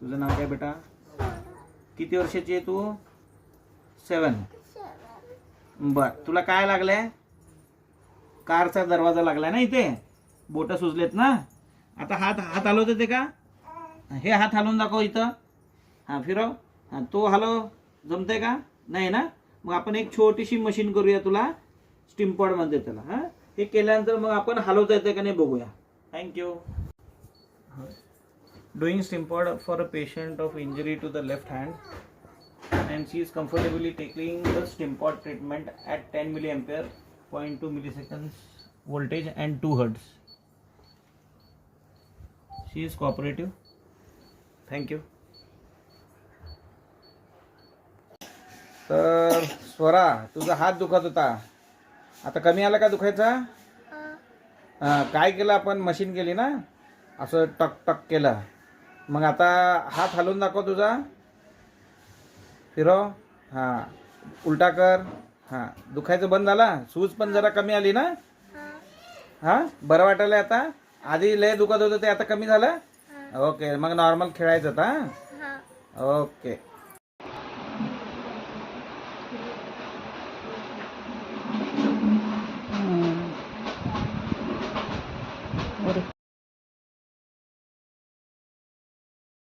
तुझं नाव काय बेटा? किती वर्षाची आहे तू? 7. बर, तुला काय लागलंय? कारचा दरवाजा लागलाय ना इथे, बोट सुजलेत ना. आता हात हलवत होते का? हे हात हलवून दाखव इथं. हा फिरव. हा तो हलव. जमतंय का? नाही ना. मग आपण एक छोटीशी मशीन करूया तुला, स्टीम पॉड म्हणते त्याला. हा हे केल्यानंतर मग आपण हलवता येते का नाही बघूया. Thank you. Doing stim pod for a patient of injury to the left hand, and she is comfortably taking the stim pod treatment at 10 milliampere, 0.2 milliseconds voltage and 2 hertz. She is cooperative. Thank you. तर स्वरा, तुझा हात दुखत होता, आता कमी आला का दुखायचा? काय केलं आपण? मशीन केली ना, असं टक टक केलं. मग आता हात हलवून दाखव तुझा. फिरव. हां, उलटा कर. हां, दुखायचं बंद झाला. सूज पण जरा कमी आली ना. हां, बरं वाटायला आता. आधी लय दुखत होतं ते आता कमी झालं. ओके, मग नॉर्मल खेळायचं आता. ओके.